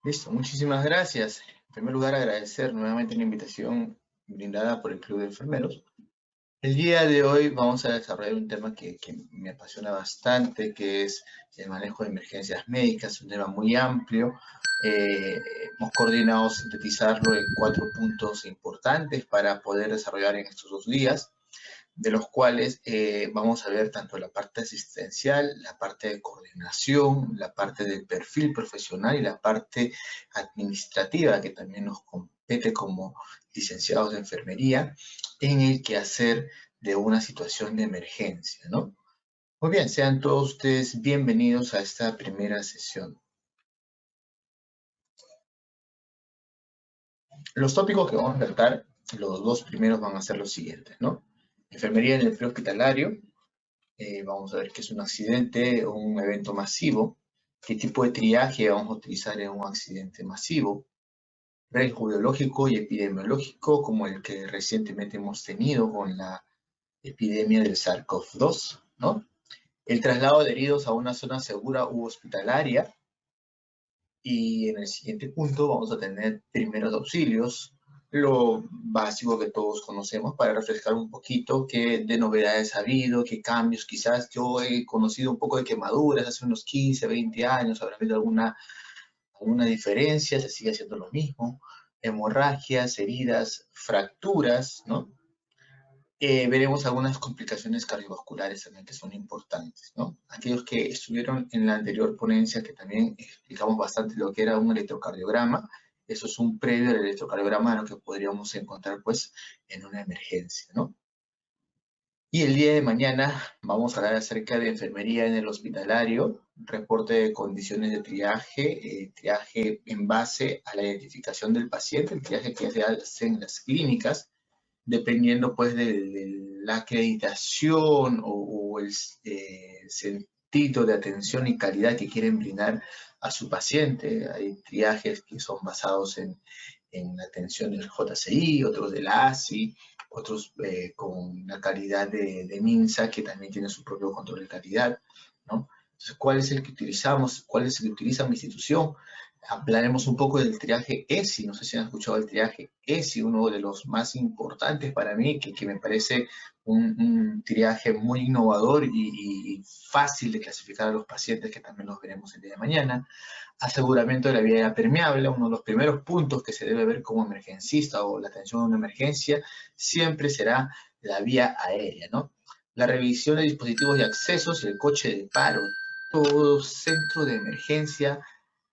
Listo, muchísimas gracias. En primer lugar, agradecer nuevamente la invitación brindada por el Club de Enfermeros. El día de hoy vamos a desarrollar un tema que me apasiona bastante, que es el manejo de emergencias médicas, un tema muy amplio. Hemos coordinado sintetizarlo en 4 puntos importantes para poder desarrollar en estos 2 días, de los cuales vamos a ver tanto la parte asistencial, la parte de coordinación, la parte del perfil profesional y la parte administrativa que también nos compete como licenciados de enfermería en el quehacer de una situación de emergencia, ¿no? Muy bien, sean todos ustedes bienvenidos a esta primera sesión. Los tópicos que vamos a tratar, los dos primeros van a ser los siguientes, ¿no? Enfermería en el prehospitalario. Vamos a ver qué es un accidente o un evento masivo, qué tipo de triaje vamos a utilizar en un accidente masivo, riesgo biológico y epidemiológico como el que recientemente hemos tenido con la epidemia del SARS-CoV-2, ¿no? El traslado de heridos a una zona segura u hospitalaria. Y en el siguiente punto vamos a tener primeros auxilios, lo básico que todos conocemos para refrescar un poquito qué de novedades ha habido, qué cambios quizás. Yo he conocido un poco de quemaduras hace unos 15, 20 años, habrá habido alguna diferencia, se sigue haciendo lo mismo. Hemorragias, heridas, fracturas, ¿no? Veremos algunas complicaciones cardiovasculares también que son importantes, ¿no? Aquellos que estuvieron en la anterior ponencia que también explicamos bastante lo que era un electrocardiograma, eso es un previo al electrocardiograma, lo que podríamos encontrar pues en una emergencia, ¿no? Y el día de mañana vamos a hablar acerca de enfermería en el hospitalario, reporte de condiciones de triaje, triaje en base a la identificación del paciente, el triaje que se hace en las clínicas, dependiendo pues de la acreditación o el sentido de atención y calidad que quieren brindar a su paciente. Hay triajes que son basados en la atención del JCI, otros del ASI, otros con la calidad de MINSA, que también tiene su propio control de calidad, ¿no? Entonces, ¿cuál es el que utilizamos? ¿Cuál es el que utiliza mi institución? Hablaremos un poco del triaje ESI, no sé si han escuchado el triaje ESI, uno de los más importantes para mí, que me parece un triaje muy innovador y fácil de clasificar a los pacientes, que también los veremos el día de mañana. Aseguramiento de la vía permeable, uno de los primeros puntos que se debe ver como emergencista o la atención a una emergencia, siempre será la vía aérea, ¿no? La revisión de dispositivos de accesos y el coche de paro. Todo centro de emergencia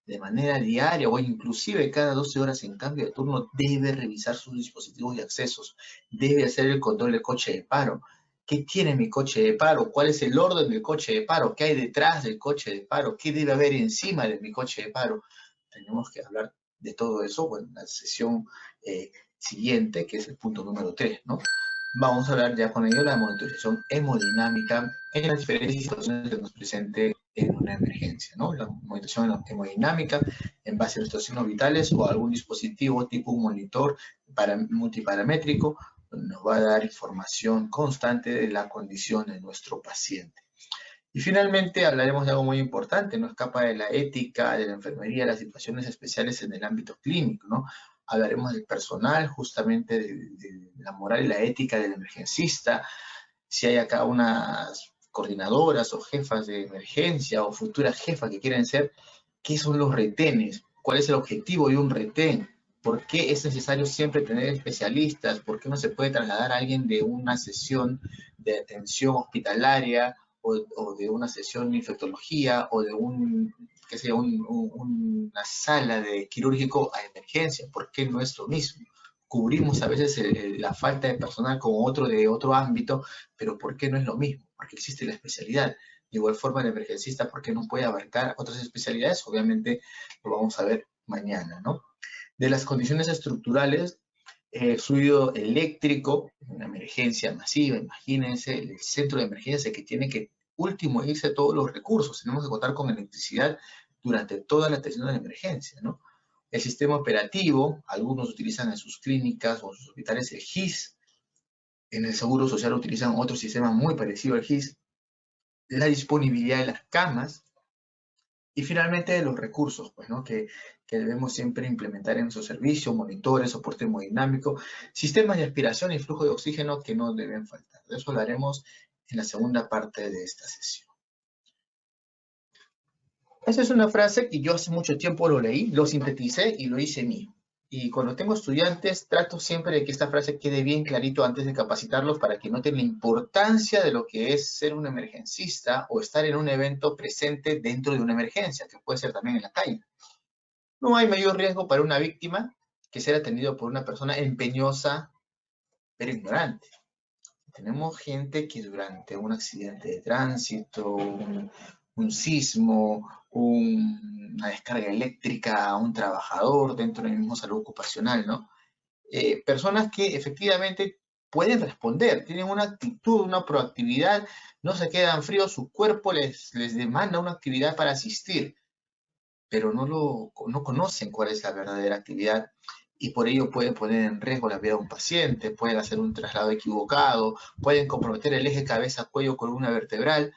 de manera diaria o inclusive cada 12 horas en cambio de turno debe revisar sus dispositivos y accesos, debe hacer el control del coche de paro. ¿Qué tiene mi coche de paro? ¿Cuál es el orden del coche de paro? ¿Qué hay detrás del coche de paro? ¿Qué debe haber encima de mi coche de paro? Tenemos que hablar de todo eso, bueno, en la sesión siguiente, que es el punto número 3, ¿no? Vamos a hablar ya con ello de la monitorización hemodinámica en las diferentes situaciones que nos presente en una emergencia, ¿no? La monitorización hemodinámica en base a nuestros signos vitales o algún dispositivo tipo un monitor multiparamétrico nos va a dar información constante de la condición de nuestro paciente. Y finalmente hablaremos de algo muy importante, no escapa de la ética, de la enfermería, las situaciones especiales en el ámbito clínico, ¿no? Hablaremos del personal, justamente de la moral y la ética del emergencista, si hay acá unas coordinadoras o jefas de emergencia o futuras jefas que quieren ser, ¿qué son los retenes? ¿Cuál es el objetivo de un retén? ¿Por qué es necesario siempre tener especialistas? ¿Por qué no se puede trasladar a alguien de una sesión de atención hospitalaria o de una sesión de infectología o de qué sé, una sala de quirúrgico a emergencia? ¿Por qué no es lo mismo? Cubrimos a veces la falta de personal con otro de otro ámbito, pero ¿por qué no es lo mismo? Porque existe la especialidad. De igual forma, el emergencista, ¿por qué no puede abarcar otras especialidades? Obviamente lo vamos a ver mañana, ¿no? De las condiciones estructurales, fluido eléctrico, una emergencia masiva, imagínense, el centro de emergencia que tiene que último irse todos los recursos, tenemos que contar con electricidad durante toda la atención de la emergencia, ¿no? El sistema operativo, algunos utilizan en sus clínicas o en sus hospitales el GIS, en el Seguro Social utilizan otro sistema muy parecido al GIS, la disponibilidad de las camas, Y finalmente los recursos, pues, ¿no? Que debemos siempre implementar en nuestro servicio, monitores, soporte hemodinámico, sistemas de aspiración y flujo de oxígeno que no deben faltar. De eso hablaremos en la segunda parte de esta sesión. Esa es una frase que yo hace mucho tiempo lo leí, lo sinteticé y lo hice mío. Y cuando tengo estudiantes, trato siempre de que esta frase quede bien clarito antes de capacitarlos para que noten la importancia de lo que es ser un emergencista o estar en un evento presente dentro de una emergencia, que puede ser también en la calle. No hay mayor riesgo para una víctima que ser atendido por una persona empeñosa pero ignorante. Tenemos gente que durante un accidente de tránsito, un sismo, una descarga eléctrica a un trabajador dentro del mismo salud ocupacional, ¿no? Personas que efectivamente pueden responder, tienen una actitud, una proactividad, no se quedan fríos, su cuerpo les demanda una actividad para asistir, pero no conocen cuál es la verdadera actividad y por ello pueden poner en riesgo la vida de un paciente, pueden hacer un traslado equivocado, pueden comprometer el eje cabeza-cuello con una vertebral,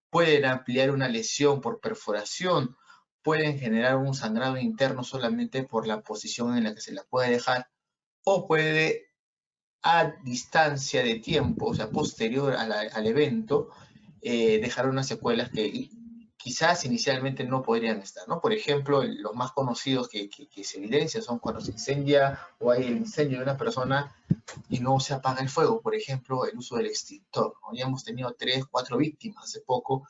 pueden ampliar una lesión por perforación, pueden generar un sangrado interno solamente por la posición en la que se la puede dejar, o puede a distancia de tiempo, o sea, posterior al evento, dejar unas secuelas que quizás inicialmente no podrían estar, ¿no? Por ejemplo, los más conocidos que se evidencian son cuando se incendia o hay el incendio de una persona y no se apaga el fuego, por ejemplo, el uso del extintor, ¿no? Ya hemos tenido 3, 4 víctimas hace poco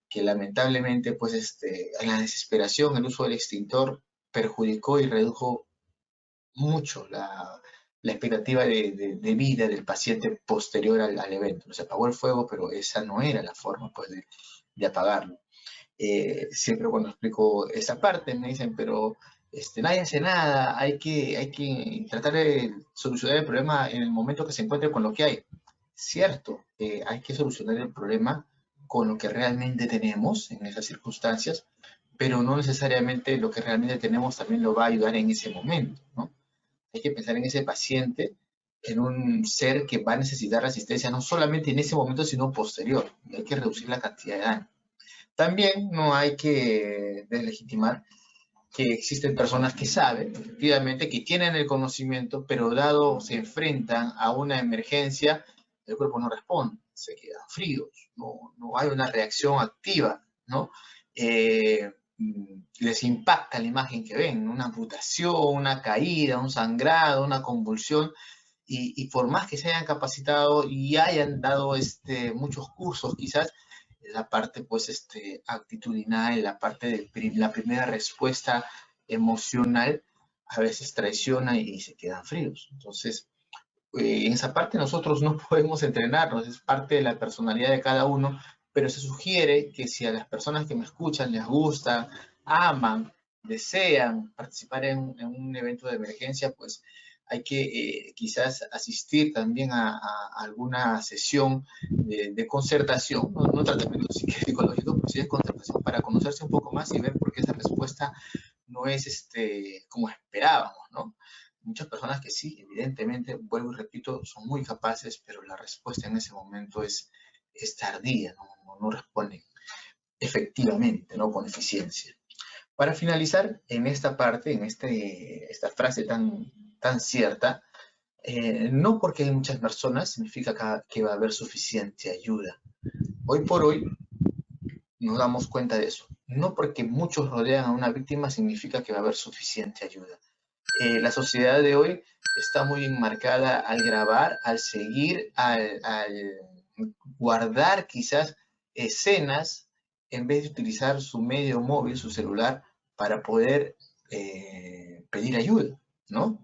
que lamentablemente, pues, en la desesperación, el uso del extintor perjudicó y redujo mucho la expectativa de vida del paciente posterior al evento. Se apagó el fuego, pero esa no era la forma, pues, de apagarlo. Siempre cuando explico esa parte me dicen, pero nadie hace nada, hay que tratar de solucionar el problema en el momento que se encuentre con lo que hay. Cierto, hay que solucionar el problema con lo que realmente tenemos en esas circunstancias, pero no necesariamente lo que realmente tenemos también lo va a ayudar en ese momento, ¿no? Hay que pensar en ese paciente, en un ser que va a necesitar asistencia no solamente en ese momento, sino posterior. Y hay que reducir la cantidad de daño. También no hay que deslegitimar que existen personas que saben, efectivamente, que tienen el conocimiento, pero dado se enfrentan a una emergencia, el cuerpo no responde, se quedan fríos, no hay una reacción activa, ¿no? Eh, Les impacta la imagen que ven, una amputación, una caída, un sangrado, una convulsión, y por más que se hayan capacitado y hayan dado muchos cursos quizás, la parte pues actitudinal, la parte de la primera respuesta emocional a veces traiciona y se quedan fríos. Entonces, en esa parte nosotros no podemos entrenarnos, es parte de la personalidad de cada uno, pero se sugiere que si a las personas que me escuchan les gusta, aman, desean participar en un evento de emergencia, pues hay que quizás asistir también a alguna sesión de concertación, no tratamiento psicológico, pero sí de concertación para conocerse un poco más y ver por qué esa respuesta no es como esperábamos, ¿no? Muchas personas que sí, evidentemente, vuelvo y repito, son muy capaces, pero la respuesta en ese momento es tardía, no responden efectivamente, no con eficiencia. Para finalizar, en esta parte, esta frase tan cierta, no porque hay muchas personas significa que va a haber suficiente ayuda. Hoy por hoy nos damos cuenta de eso. No porque muchos rodean a una víctima significa que va a haber suficiente ayuda. La sociedad de hoy está muy enmarcada al grabar, al seguir, al guardar quizás escenas en vez de utilizar su medio móvil, su celular, para poder pedir ayuda, ¿no?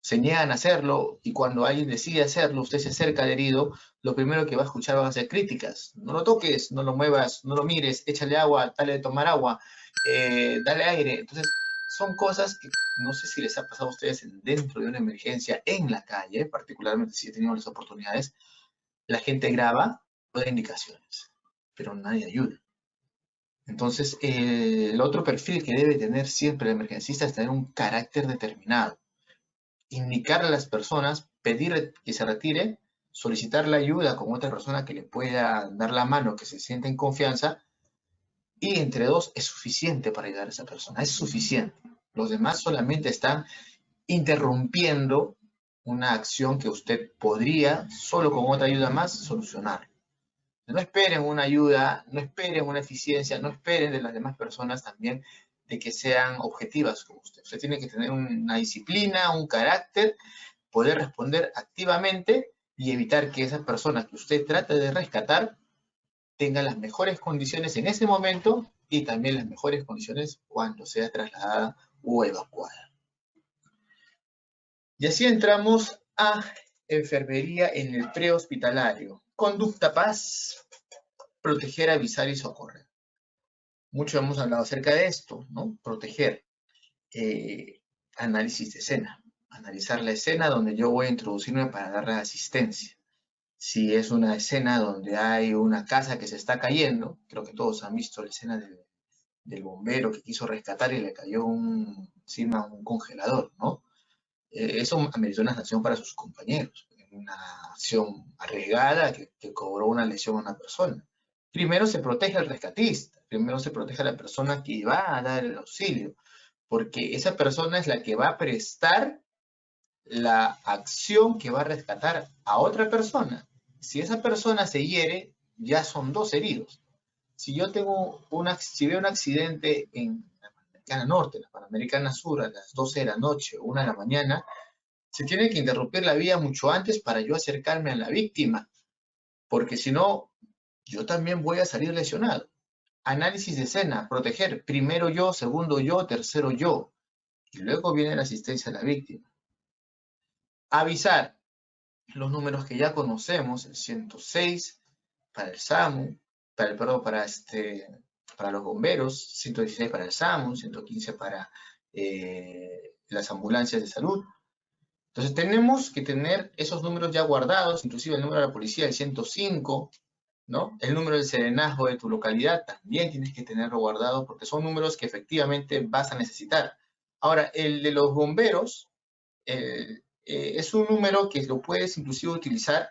Se niegan a hacerlo y cuando alguien decide hacerlo, usted se acerca al herido, lo primero que va a escuchar van a ser críticas. No lo toques, no lo muevas, no lo mires, échale agua, dale de tomar agua, dale aire. Entonces, son cosas que no sé si les ha pasado a ustedes dentro de una emergencia en la calle, particularmente si he tenido las oportunidades, la gente graba, da indicaciones, pero nadie ayuda. Entonces, el otro perfil que debe tener siempre el emergencista es tener un carácter determinado, indicarle a las personas, pedir que se retire, solicitar la ayuda con otra persona que le pueda dar la mano, que se sienta en confianza y entre 2 es suficiente para ayudar a esa persona, es suficiente. Los demás solamente están interrumpiendo una acción que usted podría, solo con otra ayuda más, solucionar. No esperen una ayuda, no esperen una eficiencia, no esperen de las demás personas también de que sean objetivas con usted. Usted tiene que tener una disciplina, un carácter, poder responder activamente y evitar que esa persona que usted trate de rescatar tenga las mejores condiciones en ese momento y también las mejores condiciones cuando sea trasladada o evacuada. Y así entramos a enfermería en el prehospitalario. Conducta paz, proteger, avisar y socorrer. Mucho hemos hablado acerca de esto, ¿no? Proteger. Análisis de escena. Analizar la escena donde yo voy a introducirme para darle asistencia. Si es una escena donde hay una casa que se está cayendo, creo que todos han visto la escena del bombero que quiso rescatar y le cayó encima un congelador, ¿no? Eso ameritó una sanción para sus compañeros, una acción arriesgada que cobró una lesión a una persona. Primero se protege al rescatista, primero se protege a la persona que va a dar el auxilio, porque esa persona es la que va a prestar la acción que va a rescatar a otra persona. Si esa persona se hiere, ya son 2 heridos. Si yo si veo un accidente en la Panamericana Norte, la Panamericana Sur, a las 12 de la noche o 1 de la mañana, se tiene que interrumpir la vía mucho antes para yo acercarme a la víctima, porque si no, yo también voy a salir lesionado. Análisis de escena, proteger, primero yo, segundo yo, tercero yo, y luego viene la asistencia a la víctima. Avisar, los números que ya conocemos, el 106 para el SAMU, para los bomberos, 116 para el SAMU, 115 para las ambulancias de salud. Entonces tenemos que tener esos números ya guardados, inclusive el número de la policía, el 105, ¿no? El número del serenazgo de tu localidad también tienes que tenerlo guardado porque son números que efectivamente vas a necesitar. Ahora, el de los bomberos es un número que lo puedes inclusive utilizar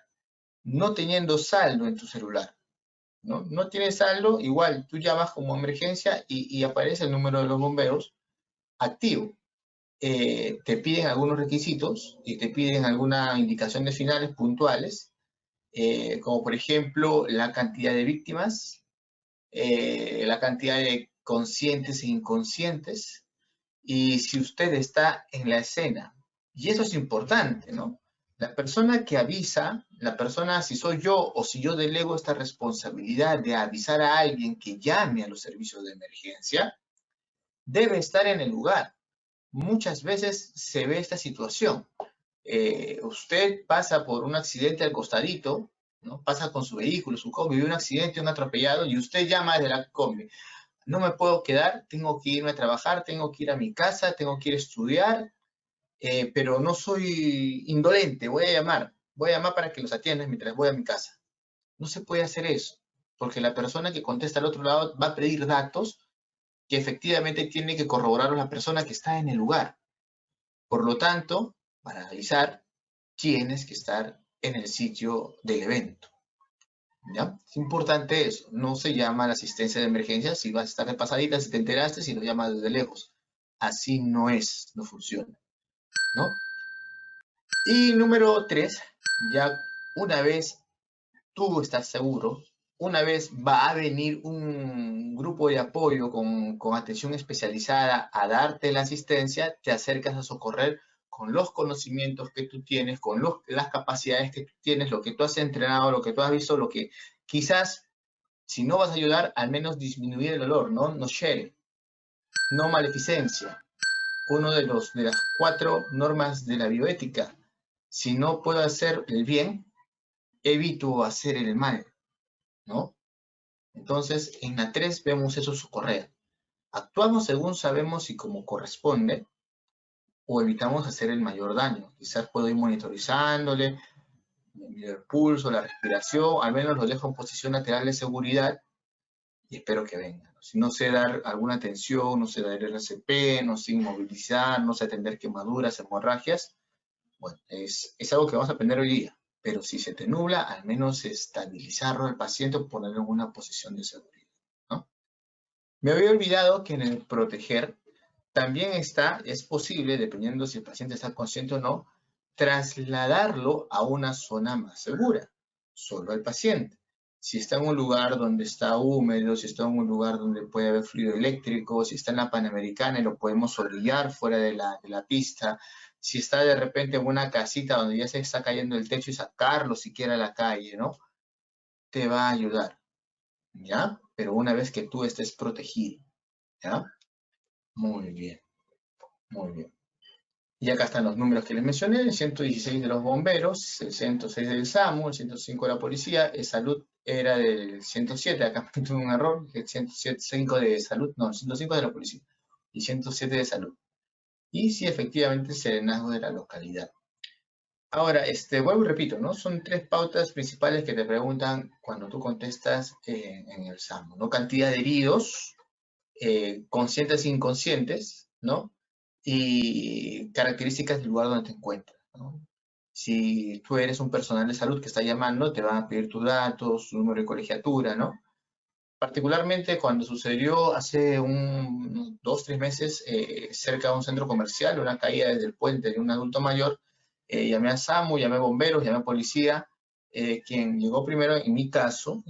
no teniendo saldo en tu celular, ¿no? No tienes saldo, igual tú llamas como emergencia y aparece el número de los bomberos activo. Te piden algunos requisitos y te piden algunas indicaciones finales puntuales, como por ejemplo la cantidad de víctimas, la cantidad de conscientes e inconscientes, y si usted está en la escena. Y eso es importante, ¿no? La persona que avisa, la persona, si soy yo o si yo delego esta responsabilidad de avisar a alguien que llame a los servicios de emergencia, debe estar en el lugar. Muchas veces se ve esta situación. Usted pasa por un accidente al costadito, ¿no? Pasa con su vehículo, su combi, ve un accidente, un atropellado, y usted llama desde la combi. No me puedo quedar, tengo que irme a trabajar, tengo que ir a mi casa, tengo que ir a estudiar, pero no soy indolente, voy a llamar para que los atiendan mientras voy a mi casa. No se puede hacer eso, porque la persona que contesta al otro lado va a pedir datos que efectivamente tiene que corroborar a la persona que está en el lugar. Por lo tanto, para avisar, tienes que estar en el sitio del evento. ¿Ya? Es importante eso. No se llama la asistencia de emergencia si vas a estar de pasadita, si te enteraste, si lo llamas desde lejos. Así no es, no funciona, ¿no? Y número 3, ya una vez tú estás seguro, una vez va a venir un grupo de apoyo con atención especializada a darte la asistencia, te acercas a socorrer con los conocimientos que tú tienes, con las capacidades que tú tienes, lo que tú has entrenado, lo que tú has visto, lo que quizás, si no vas a ayudar, al menos disminuir el dolor, ¿no? No share, no maleficencia. Uno de las 4 normas de la bioética. Si no puedo hacer el bien, evito hacer el mal, ¿no? Entonces, en la 3 vemos eso socorrer. Actuamos según sabemos y como corresponde, o evitamos hacer el mayor daño. Quizás puedo ir monitorizándole, el pulso, la respiración, al menos lo dejo en posición lateral de seguridad y espero que venga. Si no sé dar alguna atención, no sé dar RCP, no sé inmovilizar, no sé atender quemaduras, hemorragias, bueno, es algo que vamos a aprender hoy día. Pero si se te nubla, al menos estabilizarlo al paciente o ponerlo en una posición de seguridad, ¿no? Me había olvidado que en el proteger también es posible, dependiendo si el paciente está consciente o no, trasladarlo a una zona más segura, solo al paciente. Si está en un lugar donde está húmedo, si está en un lugar donde puede haber fluido eléctrico, si está en la Panamericana y lo podemos orillar fuera de la pista, si está de repente en una casita donde ya se está cayendo el techo y sacarlo siquiera a la calle, ¿no? Te va a ayudar, ¿ya? Pero una vez que tú estés protegido, ¿ya? Muy bien, muy bien. Y acá están los números que les mencioné, el 116 de los bomberos, el 106 del SAMU, el 105 de la policía, el salud era del 107, acá tuve un error, el 105 de salud, no, el 105 de la policía y 107 de salud. Y sí, efectivamente, serenazgo de la localidad. Ahora, vuelvo y repito, ¿no? Son tres pautas principales que te preguntan cuando tú contestas en el SAMU, ¿no? Cantidad de heridos, conscientes e inconscientes, ¿no? Y características del lugar donde te encuentras, ¿no? Si tú eres un personal de salud que está llamando, te van a pedir tus datos, tu número de colegiatura, ¿no? Particularmente cuando sucedió hace unos 2, 3 meses cerca de un centro comercial, una caída desde el puente de un adulto mayor, llamé a SAMU, llamé a bomberos, llamé a policía. Quien llegó primero en mi caso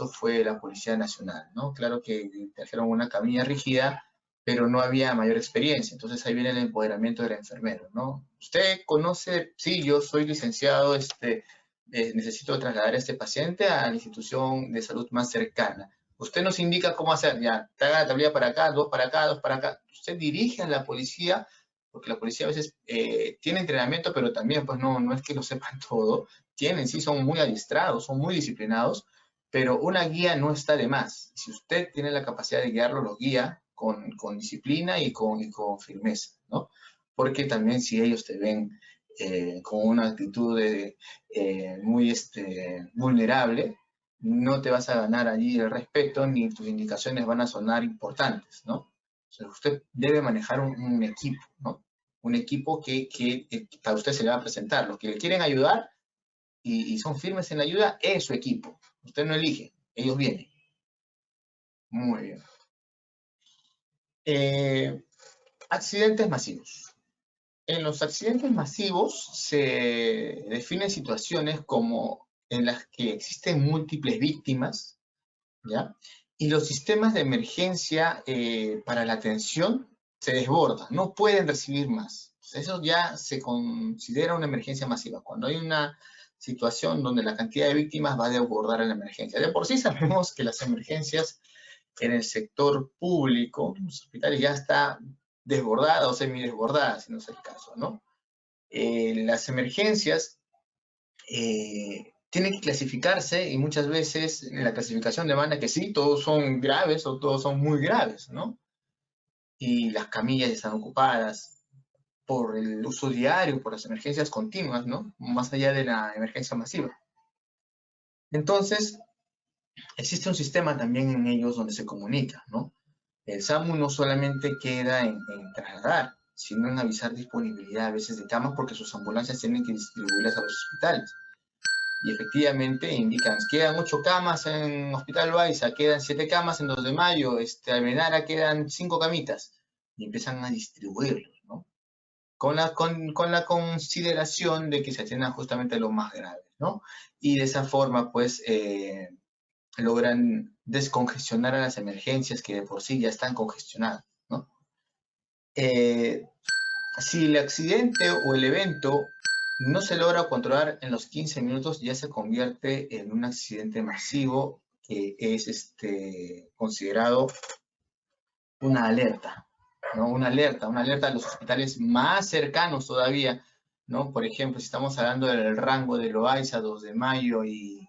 fue la Policía Nacional, ¿no? Claro que trajeron una camilla rígida, pero no había mayor experiencia. Entonces ahí viene el empoderamiento del enfermero, ¿no? Usted conoce, sí, yo soy licenciado, necesito trasladar a este paciente a la institución de salud más cercana. Usted nos indica cómo hacer, ya, te haga la tablilla para acá, dos para acá, dos para acá. Usted dirige a la policía, porque la policía a veces tiene entrenamiento, pero también, pues no es que lo sepan todo. Tienen, sí, son muy adiestrados, son muy disciplinados, pero una guía no está de más. Si usted tiene la capacidad de guiarlo, lo guía con disciplina y con firmeza, ¿no? Porque también si ellos te ven con una actitud muy vulnerable, no te vas a ganar allí el respeto ni tus indicaciones van a sonar importantes, ¿no? O sea, usted debe manejar un equipo, ¿no? Un equipo que para usted se le va a presentar. Los que le quieren ayudar y son firmes en la ayuda es su equipo. Usted no elige, ellos vienen. Muy bien. Accidentes masivos. En los accidentes masivos se definen situaciones como en las que existen múltiples víctimas, ¿ya? Y los sistemas de emergencia para la atención se desbordan, no pueden recibir más. Eso ya se considera una emergencia masiva, cuando hay una situación donde la cantidad de víctimas va a desbordar en la emergencia. De por sí sabemos que las emergencias en el sector público, en los hospitales, ya está desbordada o semidesbordada, si no es el caso, ¿no? Las emergencias tienen que clasificarse y muchas veces en la clasificación demanda que sí, todos son graves o todos son muy graves, ¿no? Y las camillas están ocupadas por el uso diario, por las emergencias continuas, ¿no? Más allá de la emergencia masiva. Entonces, existe un sistema también en ellos donde se comunica, ¿no? El SAMU no solamente queda en trasladar, sino en avisar disponibilidad a veces de camas porque sus ambulancias tienen que distribuirlas a los hospitales. Y efectivamente indican, quedan 8 camas en Hospital Baiza, quedan 7 camas en 2 de Mayo, Almenara quedan 5 camitas, y empiezan a distribuirlos, ¿no? Con la consideración de que se atiendan justamente los más graves, ¿no? Y de esa forma, pues, logran descongestionar a las emergencias que de por sí ya están congestionadas, ¿no? Si el accidente o el evento no se logra controlar en los 15 minutos, ya se convierte en un accidente masivo que es considerado una alerta, ¿no? Una alerta a los hospitales más cercanos todavía, ¿no? Por ejemplo, si estamos hablando del rango de Loaiza, 2 de Mayo y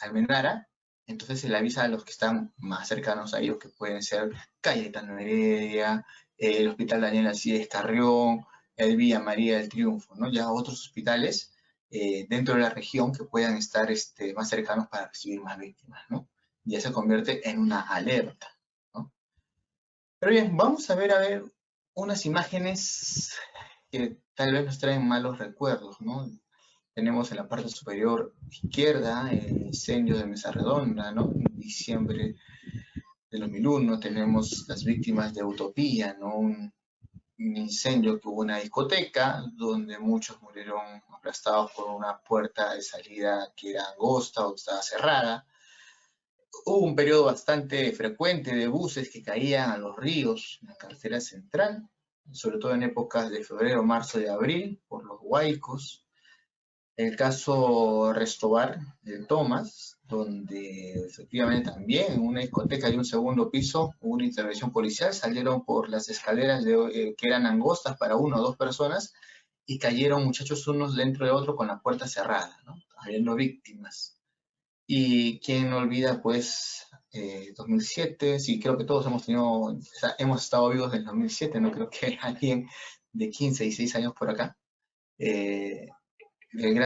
Almenara, entonces se le avisa a los que están más cercanos a ellos, que pueden ser Cayetano Heredia, el Hospital Daniel Alcides Carrión, el Villa María del Triunfo, ¿no? Ya otros hospitales dentro de la región que puedan estar más cercanos para recibir más víctimas, ¿no? Ya se convierte en una alerta, ¿no? Pero bien, vamos a ver unas imágenes que tal vez nos traen malos recuerdos, ¿no? Tenemos en la parte superior izquierda el incendio de Mesa Redonda, ¿no? En diciembre del 2001, tenemos las víctimas de Utopía, ¿no? Un incendio que hubo en una discoteca donde muchos murieron aplastados por una puerta de salida que era angosta o que estaba cerrada. Hubo un periodo bastante frecuente de buses que caían a los ríos en la carretera central, sobre todo en épocas de febrero, marzo y abril, por los huaicos. El caso Restobar de Tomás, donde efectivamente también en una discoteca de un segundo piso hubo una intervención policial, salieron por las escaleras que eran angostas para una o dos personas y cayeron muchachos unos dentro de otro con la puerta cerrada, ¿no? Habiendo víctimas. Y quién no olvida, pues, 2007, sí, creo que todos hemos tenido, o sea, hemos estado vivos desde 2007, no creo que alguien de 15 y 6 años por acá. El gran